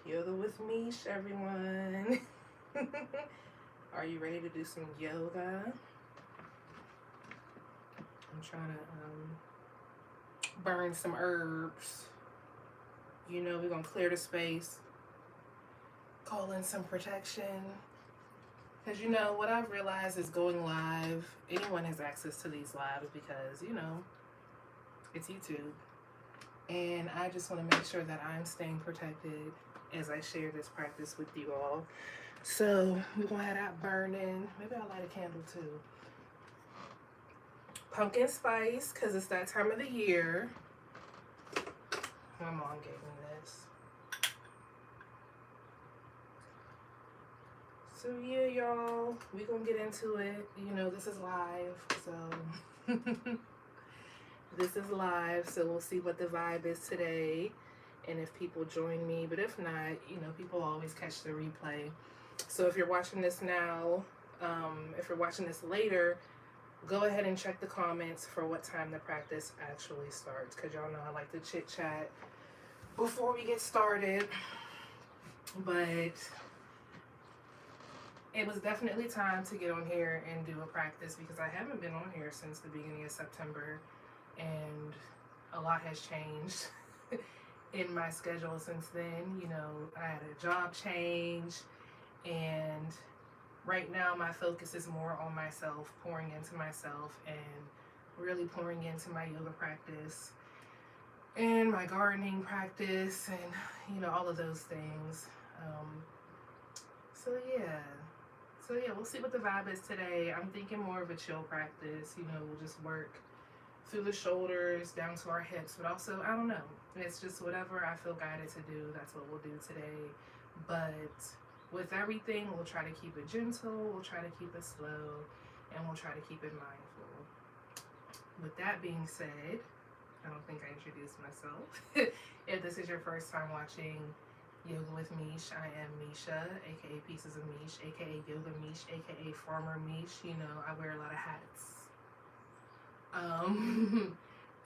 Yoga with Mish, everyone. Are you ready to do some yoga? I'm trying to burn some herbs. We're going to clear the space, call in some protection. Because, what I've realized is going live, anyone has access to these lives because, it's YouTube. And I just want to make sure that I'm staying protected as I share this practice with you all. So we're going to have that burning. Maybe I'll light a candle too. Pumpkin spice, because it's that time of the year. My mom gave me this. So yeah, y'all, we're going to get into it. This is live, so... This is live, so we'll see what the vibe is today and if people join me. But if not, people always catch the replay. So if you're watching this now, if you're watching this later, go ahead and check the comments for what time the practice actually starts, because y'all know I like to chit chat before we get started. But it was definitely time to get on here and do a practice because I haven't been on here since the beginning of September. And a lot has changed in my schedule since then. I had a job change, and right now my focus is more on myself, pouring into myself and really pouring into my yoga practice and my gardening practice and, all of those things. So yeah, we'll see what the vibe is today. I'm thinking more of a chill practice. We'll just work through the shoulders down to our hips, but also, I don't know, it's just whatever I feel guided to do, that's what we'll do today. But with everything, we'll try to keep it gentle, we'll try to keep it slow, and we'll try to keep it mindful. With that being said, I don't think I introduced myself. If this is your first time watching Yoga with Mish, I am Misha, aka Pieces of Mish, aka Yoga Mish, aka Farmer Mish. I wear a lot of hats.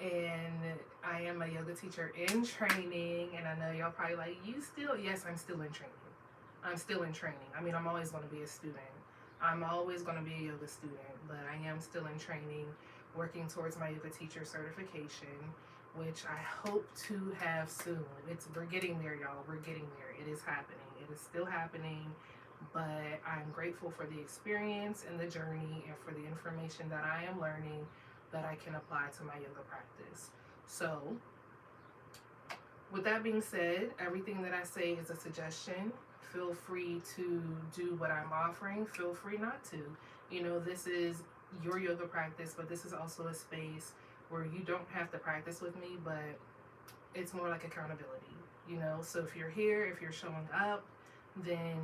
And I am a yoga teacher in training, and I know y'all probably like, yes, I'm still in training. I'm still in training. I mean, I'm always going to be a student. I'm always going to be a yoga student, but I am still in training, working towards my yoga teacher certification, which I hope to have soon. We're getting there, y'all. We're getting there. It is happening. It is still happening, but I'm grateful for the experience and the journey and for the information that I am learning that I can apply to my yoga practice. So, with that being said, everything that I say is a suggestion. Feel free to do what I'm offering. Feel free not to. This is your yoga practice, but this is also a space where you don't have to practice with me, but it's more like accountability. So if you're here, if you're showing up, then,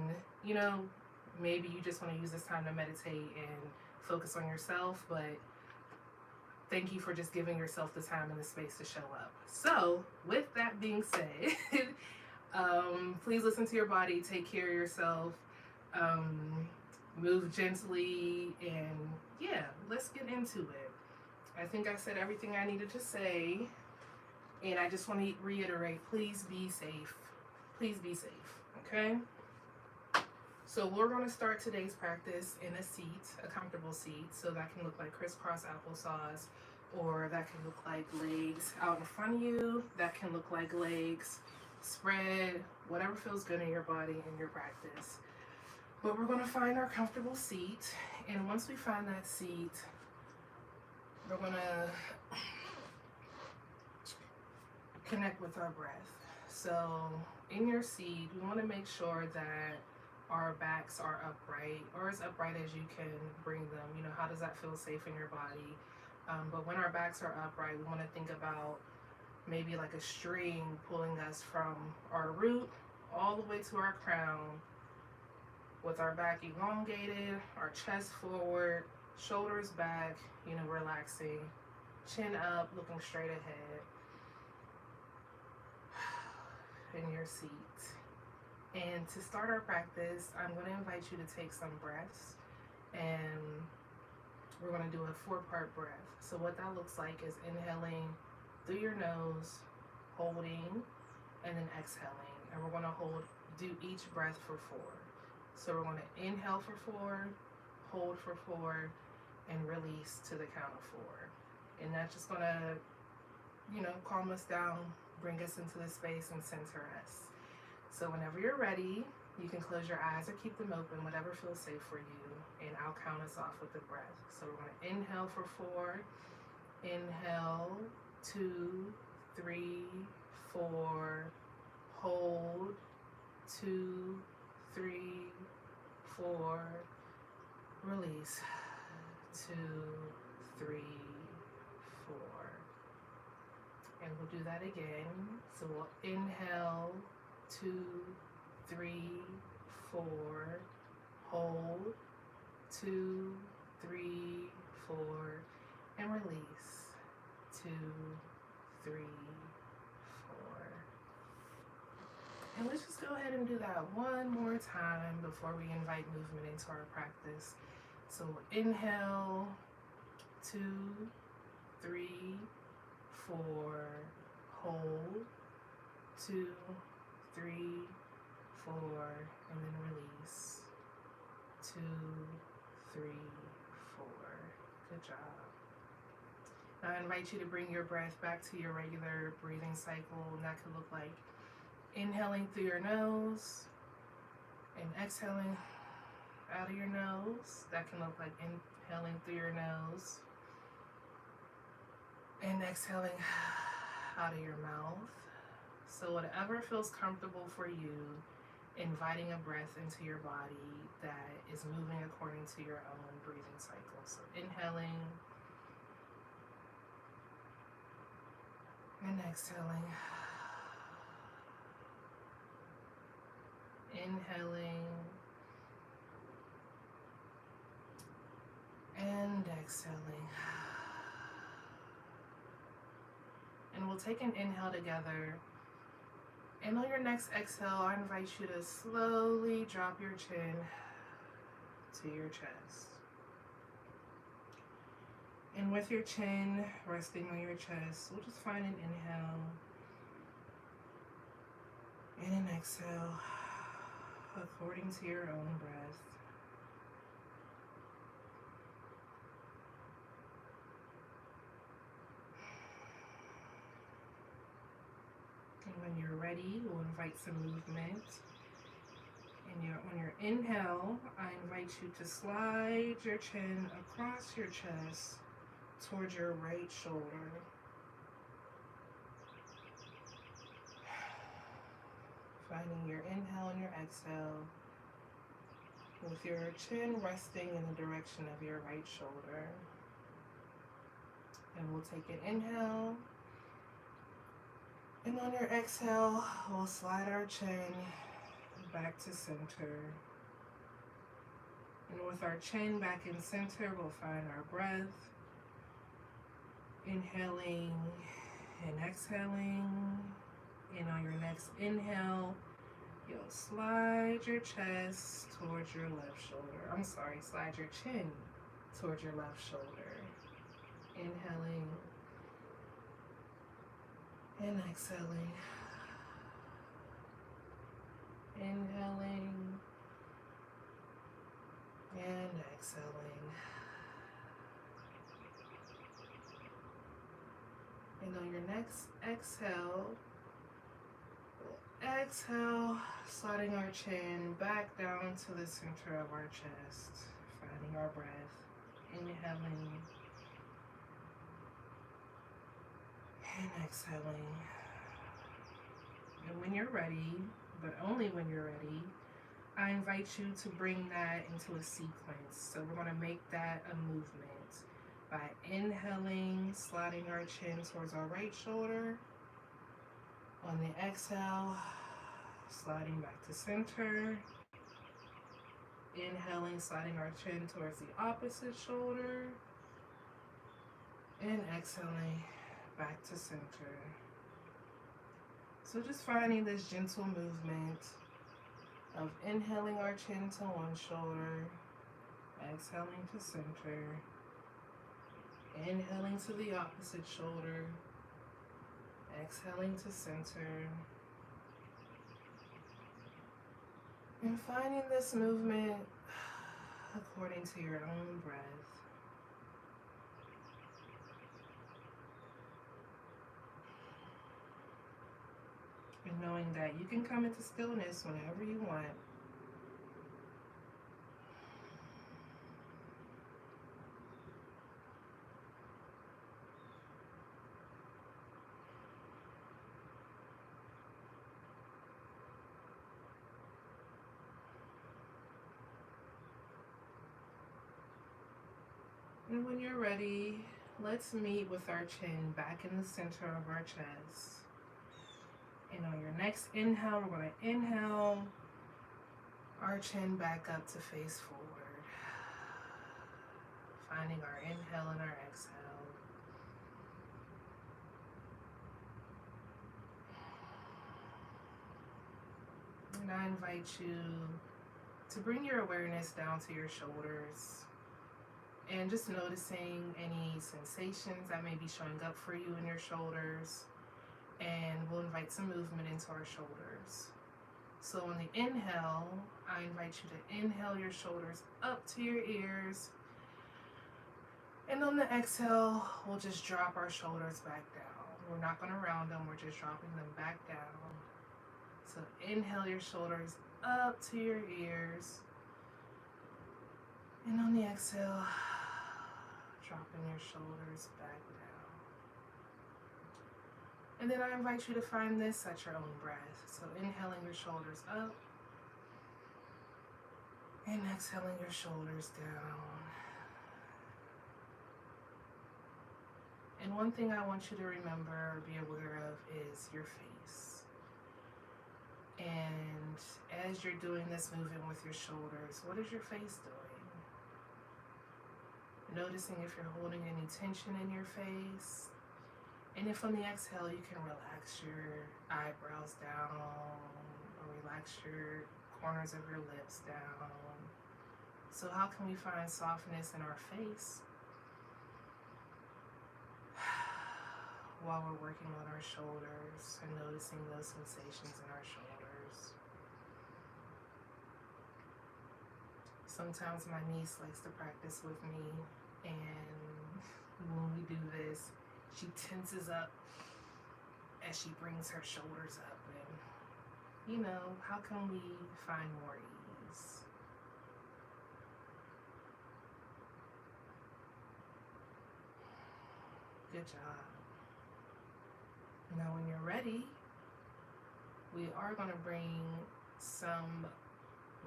maybe you just want to use this time to meditate and focus on yourself, but thank you for just giving yourself the time and the space to show up. So, with that being said, please listen to your body, take care of yourself, move gently, and yeah, let's get into it. I think I said everything I needed to say, and I just want to reiterate, please be safe. Please be safe, okay? So we're going to start today's practice in a seat, a comfortable seat. So that can look like crisscross applesauce, or that can look like legs out in front of you. That can look like legs spread, whatever feels good in your body in your practice. But we're going to find our comfortable seat. And once we find that seat, we're going to connect with our breath. So in your seat, we want to make sure that our backs are upright, or as upright as you can bring them. How does that feel safe in your body? But when our backs are upright, we want to think about maybe like a string pulling us from our root all the way to our crown, with our back elongated, our chest forward, shoulders back, relaxing, chin up, looking straight ahead in your seat. And to start our practice, I'm going to invite you to take some breaths, and we're going to do a 4-part breath. So what that looks like is inhaling through your nose, holding, and then exhaling. And we're going to hold do each breath for 4. So we're going to inhale for 4, hold for 4, and release to the count of 4. And that's just going to, calm us down, bring us into the space and center us. So whenever you're ready, you can close your eyes or keep them open, whatever feels safe for you. And I'll count us off with the breath. So we're going to inhale for 4. Inhale, 2, 3, 4. Hold, 2, 3, 4. Release, 2, 3, 4. And we'll do that again. So we'll inhale, 2, 3, 4. Hold, 2, 3, 4. And release, 2, 3, 4. And let's just go ahead and do that one more time before we invite movement into our practice. So inhale, 2, 3, 4. Hold, 2, 3, 4. And then release, 2, 3, 4. Good job. Now I invite you to bring your breath back to your regular breathing cycle, and that could look like inhaling through your nose and exhaling out of your nose. That can look like inhaling through your nose and exhaling out of your mouth. So whatever feels comfortable for you, inviting a breath into your body that is moving according to your own breathing cycle. So inhaling and exhaling. Inhaling and exhaling. And we'll take an inhale together. And on your next exhale, I invite you to slowly drop your chin to your chest. And with your chin resting on your chest, we'll just find an inhale and an exhale according to your own breath. And when you're ready, we'll invite some movement. And on your inhale, I invite you to slide your chin across your chest towards your right shoulder. Finding your inhale and your exhale with your chin resting in the direction of your right shoulder. And we'll take an inhale. And on your exhale, we'll slide our chin back to center. And with our chin back in center, we'll find our breath. Inhaling and exhaling. And on your next inhale, you'll slide your chest towards your left shoulder. Slide your chin towards your left shoulder. Inhaling and exhaling. Inhaling and exhaling. And on your next exhale, exhale, sliding our chin back down to the center of our chest, finding our breath, inhaling and exhaling. And when you're ready, but only when you're ready, I invite you to bring that into a sequence. So we're going to make that a movement by inhaling, sliding our chin towards our right shoulder. On the exhale, sliding back to center. Inhaling, sliding our chin towards the opposite shoulder. And exhaling back to center. So just finding this gentle movement of inhaling our chin to one shoulder, exhaling to center, inhaling to the opposite shoulder, exhaling to center, And finding this movement according to your own breath. And knowing that you can come into stillness whenever you want. And when you're ready, let's meet with our chin back in the center of our chest. And on your next inhale, we're going to inhale our chin back up to face forward. Finding our inhale and our exhale. And I invite you to bring your awareness down to your shoulders. And just noticing any sensations that may be showing up for you in your shoulders. And we'll invite some movement into our shoulders. So on the inhale, I invite you to inhale your shoulders up to your ears. And on the exhale, we'll just drop our shoulders back down. We're not going to round them, we're just dropping them back down. So inhale your shoulders up to your ears. And on the exhale, dropping your shoulders back down. And then I invite you to find this at your own breath. So inhaling your shoulders up and exhaling your shoulders down. And one thing I want you to remember or be aware of is your face. And as you're doing this movement with your shoulders, what is your face doing? Noticing if you're holding any tension in your face. And if on the exhale you can relax your eyebrows down or relax your corners of your lips down. So how can we find softness in our face while we're working on our shoulders and noticing those sensations in our shoulders? Sometimes my niece likes to practice with me, and when we do this, she tenses up as she brings her shoulders up. And, you know, how can we find more ease? Good job. Now when you're ready, we are going to bring some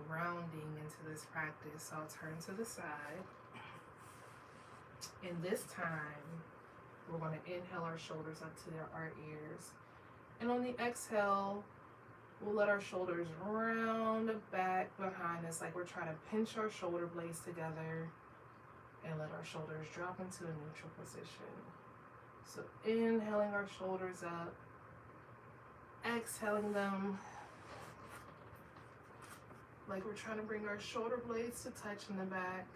rounding into this practice. So I'll turn to the side. And this time, we're going to inhale our shoulders up to our ears. And on the exhale, we'll let our shoulders round back behind us like we're trying to pinch our shoulder blades together and let our shoulders drop into a neutral position. So inhaling our shoulders up, exhaling them like we're trying to bring our shoulder blades to touch in the back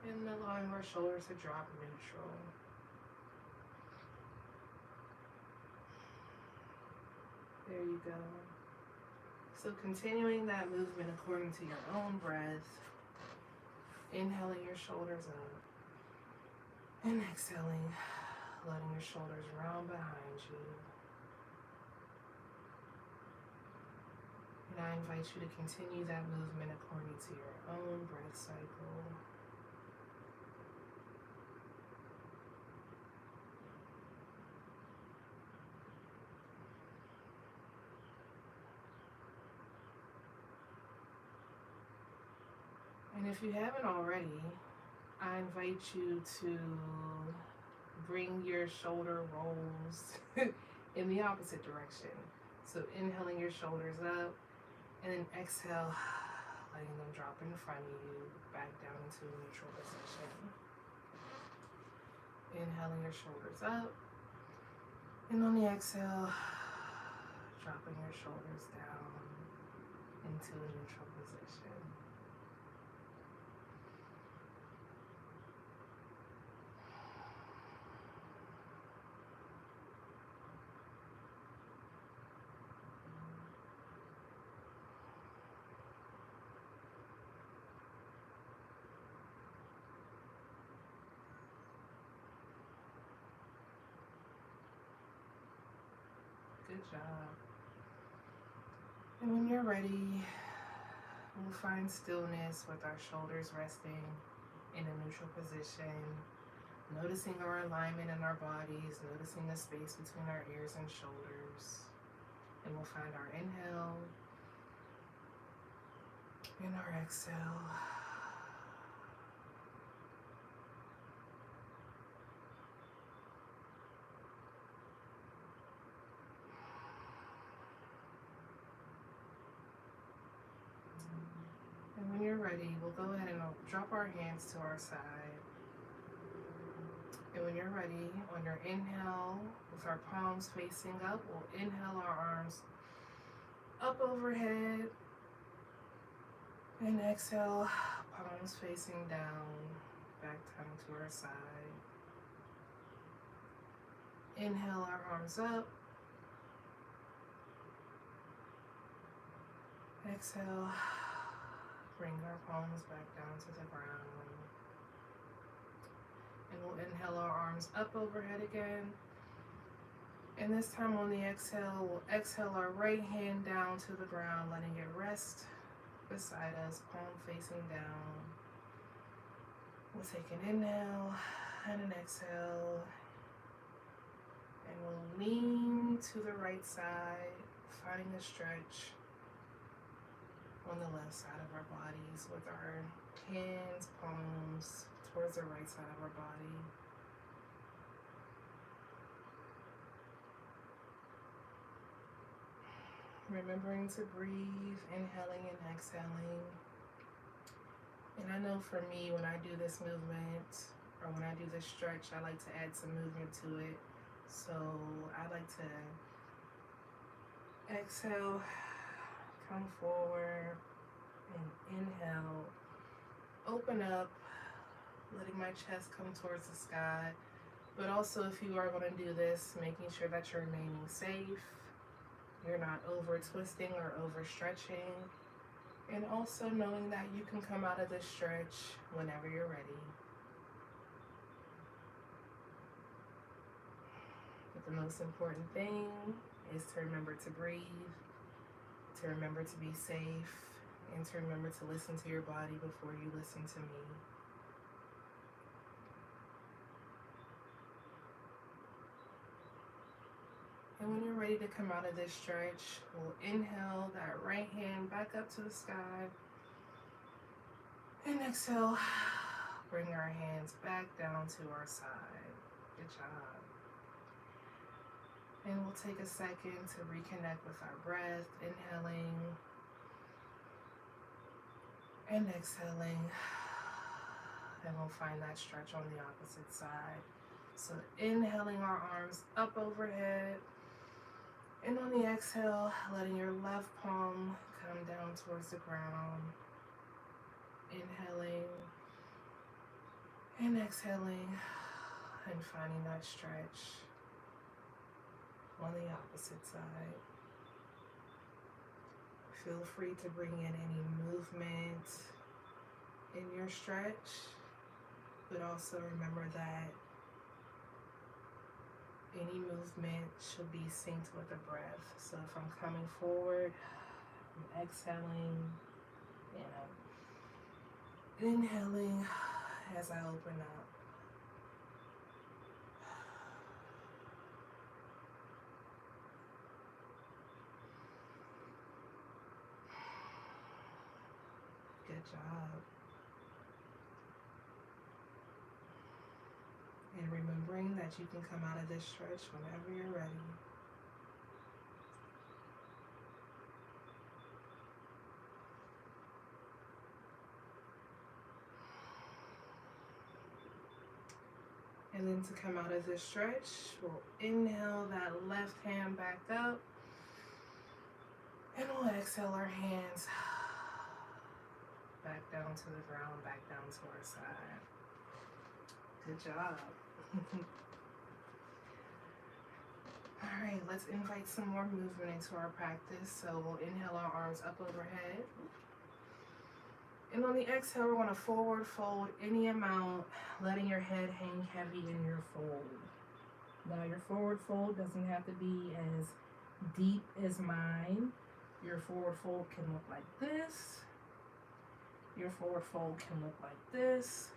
and allowing our shoulders to drop neutral. There you go. So continuing that movement according to your own breath, inhaling your shoulders up and exhaling, letting your shoulders round behind you. And I invite you to continue that movement according to your own breath cycle. And if you haven't already, I invite you to bring your shoulder rolls in the opposite direction. So inhaling your shoulders up and then exhale, letting them drop in front of you, back down into a neutral position. Inhaling your shoulders up and on the exhale, dropping your shoulders down into a neutral position. Good job. And when you're ready, we'll find stillness with our shoulders resting in a neutral position, noticing our alignment in our bodies, noticing the space between our ears and shoulders. And we'll find our inhale and our exhale. And when you're ready, we'll go ahead and drop our hands to our side. And when you're ready, on your inhale, with our palms facing up, we'll inhale our arms up overhead. And exhale, palms facing down, back down to our side. Inhale our arms up. Exhale, bring our palms back down to the ground. And we'll inhale our arms up overhead again. And this time on the exhale, we'll exhale our right hand down to the ground, letting it rest beside us, palm facing down. We'll take an inhale and an exhale. And we'll lean to the right side, finding a stretch on the left side of our bodies with our hands, palms towards the right side of our body. Remembering to breathe, inhaling and exhaling. And I know for me, when I do this movement, or when I do this stretch, I like to add some movement to it. So I like to exhale, come forward, and inhale, open up, letting my chest come towards the sky. But also, if you are going to do this, making sure that you're remaining safe, you're not over twisting or over stretching, and also knowing that you can come out of this stretch whenever you're ready. But the most important thing is to remember to breathe, to remember to be safe, and to remember to listen to your body before you listen to me. And when you're ready to come out of this stretch, we'll inhale that right hand back up to the sky. And exhale, bring our hands back down to our side. Good job. And we'll take a second to reconnect with our breath, inhaling and exhaling. And we'll find that stretch on the opposite side. So inhaling our arms up overhead. And on the exhale, letting your left palm come down towards the ground. Inhaling and exhaling and finding that stretch on the opposite side. Feel free to bring in any movement in your stretch, but also remember that any movement should be synced with the breath. So if I'm coming forward, I'm exhaling and I'm inhaling as I open up. Good job. And remembering that you can come out of this stretch whenever you're ready. And then to come out of this stretch, we'll inhale that left hand back up. And we'll exhale our hands back down to the ground, back down to our side. Good job. All right, let's invite some more movement into our practice. So we'll inhale our arms up overhead. And on the exhale, we're going to forward fold any amount, letting your head hang heavy in your fold. Now, your forward fold doesn't have to be as deep as mine. Your forward fold can look like this. Your forward fold can look like this.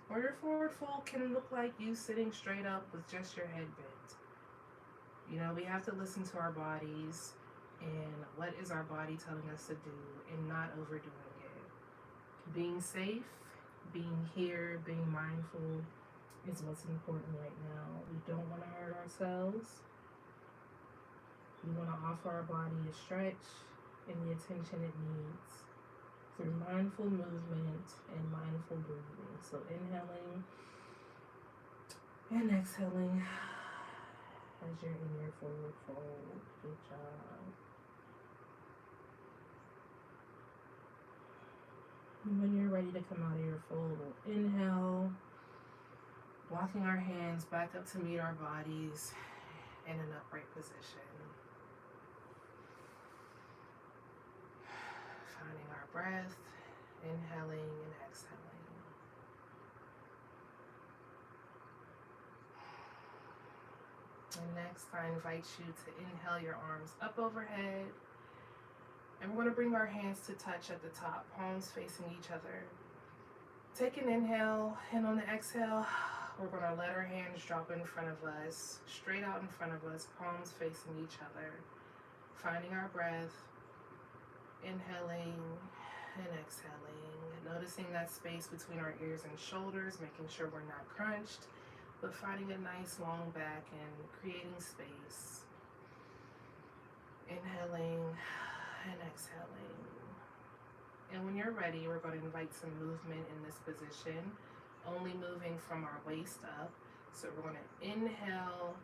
Or your forward fold can look like you sitting straight up with just your head bent. You know, we have to listen to our bodies and what is our body telling us to do and not overdoing it. Being safe, being here, being mindful is what's important right now. We don't want to hurt ourselves. We want to offer our body a stretch and the attention it needs through mindful movement and mindful breathing. So inhaling and exhaling as you're in your forward fold. Good job. And when you're ready to come out of your fold, we'll inhale, walking our hands back up to meet our bodies in an upright position. Finding our breath, inhaling and exhaling. And next, I invite you to inhale your arms up overhead. And we're going to bring our hands to touch at the top, palms facing each other. Take an inhale, and on the exhale, we're going to let our hands drop in front of us, straight out in front of us, palms facing each other. Finding our breath, inhaling and exhaling. Noticing that space between our ears and shoulders, making sure we're not crunched, but finding a nice long back and creating space. Inhaling and exhaling. And when you're ready, we're going to invite some movement in this position, only moving from our waist up. So we're going to inhale,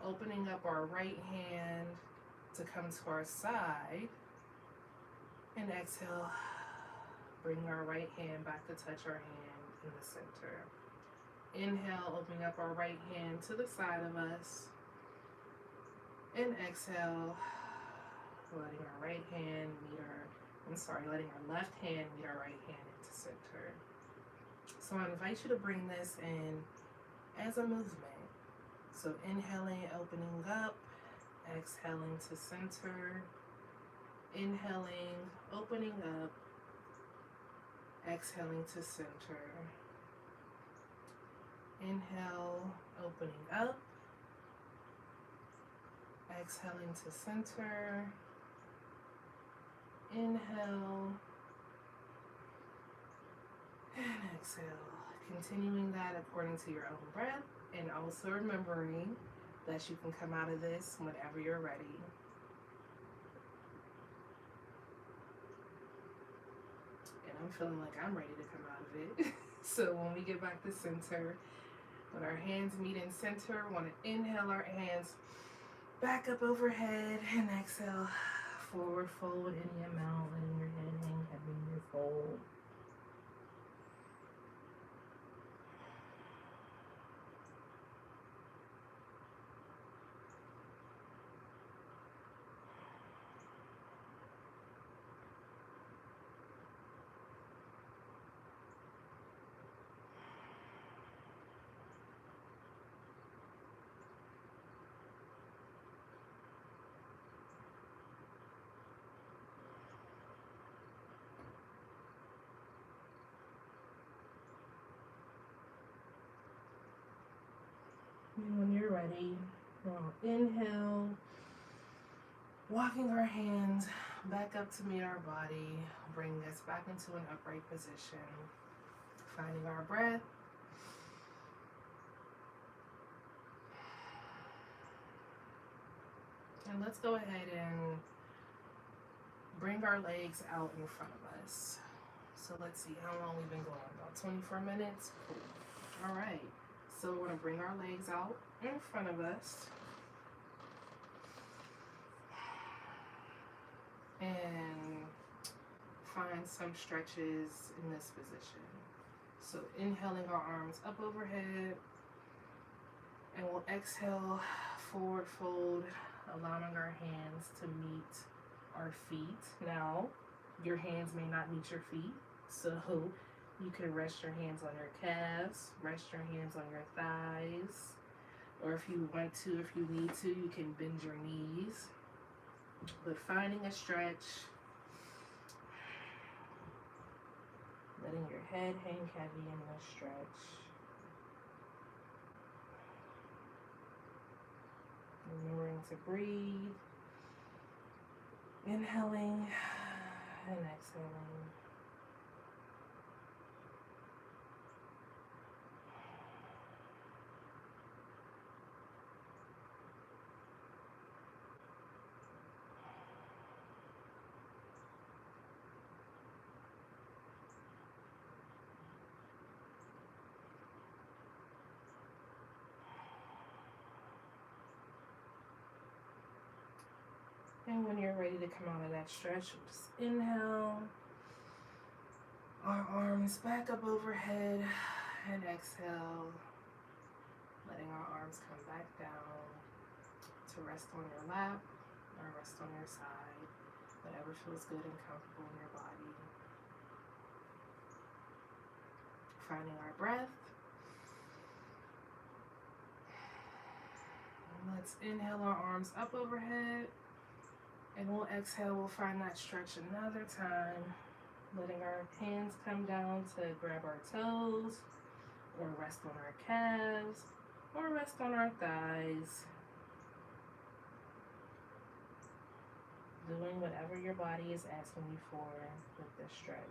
opening up our right hand to come to our side, and exhale, bring our right hand back to touch our hand in the center. Inhale, opening up our right hand to the side of us, and exhale, letting our right hand meet letting our left hand meet our right hand into center. So I invite you to bring this in as a movement. So inhaling, opening up, exhaling to center, inhaling, opening up, exhaling to center. Inhale, opening up, exhaling to center. Inhale and exhale. Continuing that according to your own breath, and also remembering that you can come out of this whenever you're ready. And I'm feeling like I'm ready to come out of it. So when we get back to center, when our hands meet in center, we want to inhale our hands back up overhead and exhale. Forward fold any amount, letting your head hang heavy in your fold. And when you're ready, we'll inhale, walking our hands back up to meet our body, bring us back into an upright position, finding our breath. And let's go ahead and bring our legs out in front of us. So let's see how long we've been going, about 24 minutes. Cool. All right. So we're going to bring our legs out in front of us and find some stretches in this position. So inhaling our arms up overhead, and we'll exhale, forward fold, allowing our hands to meet our feet. Now, your hands may not meet your feet, so you can rest your hands on your calves, rest your hands on your thighs, or if you want to, if you need to, you can bend your knees. But finding a stretch, letting your head hang heavy in the stretch. Remembering to breathe. Inhaling and exhaling. And when you're ready to come out of that stretch, just inhale. Our arms back up overhead and exhale. Letting our arms come back down to rest on your lap or rest on your side. Whatever feels good and comfortable in your body. Finding our breath. And let's inhale our arms up overhead. And we'll exhale, we'll find that stretch another time. Letting our hands come down to grab our toes, or rest on our calves, or rest on our thighs. Doing whatever your body is asking you for with this stretch.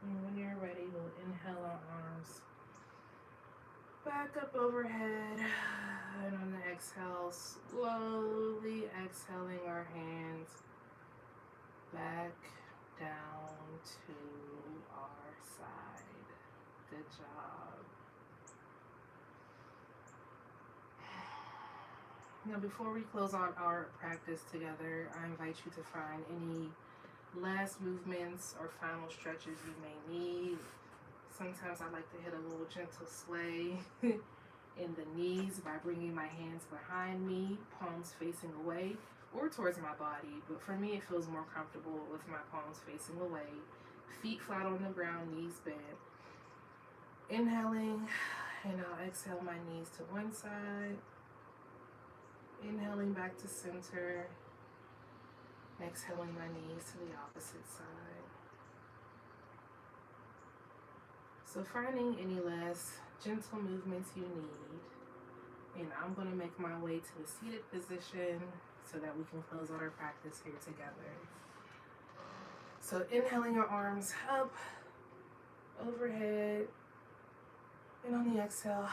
And when you're ready, we'll inhale our arms back up overhead. And on the exhale, slowly exhaling our hands back down to our side. Good job. Now, before we close out our practice together, I invite you to find any last movements or final stretches you may need. Sometimes I like to hit a little gentle sway in the knees by bringing my hands behind me, palms facing away or towards my body. But for me, it feels more comfortable with my palms facing away, feet flat on the ground, knees bent. Inhaling, and I'll exhale my knees to one side. Inhaling back to center. Exhaling my knees to the opposite side. So finding any last gentle movements you need. And I'm going to make my way to a seated position so that we can close out our practice here together. So inhaling your arms up, overhead. And on the exhale,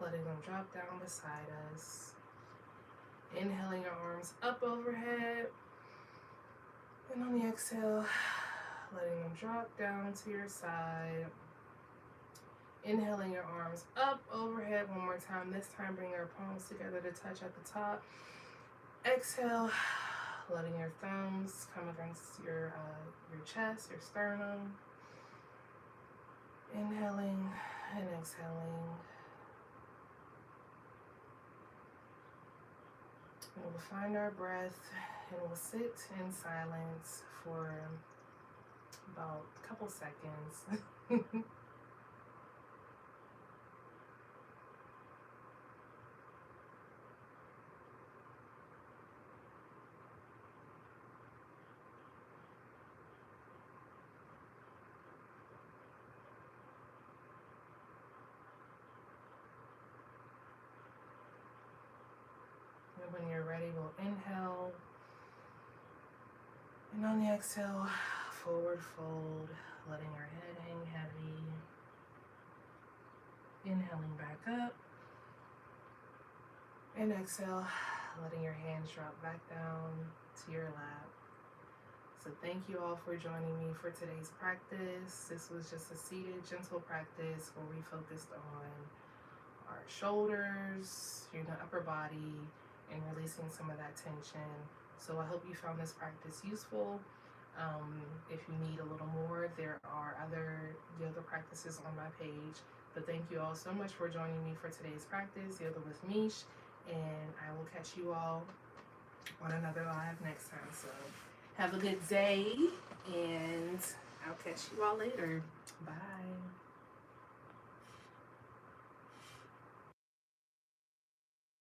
letting them drop down beside us. Inhaling your arms up overhead. And on the exhale, letting them drop down to your side. Inhaling your arms up overhead one more time. This time, bring your palms together to touch at the top. Exhale, letting your thumbs come against your chest, your sternum. Inhaling and exhaling. And we'll find our breath and we'll sit in silence for about a couple seconds. And when you're ready, we'll inhale. And on the exhale, forward fold, letting our head hang heavy. Inhaling back up. And exhale, letting your hands drop back down to your lap. So thank you all for joining me for today's practice. This was just a seated, gentle practice where we focused on our shoulders, the upper body, and releasing some of that tension. So I hope you found this practice useful. If you need a little more, there are other yoga practices on my page. But thank you all so much for joining me for today's practice, Yoga with Mish, and I will catch you all on another live next time. So have a good day, and I'll catch you all later. Bye.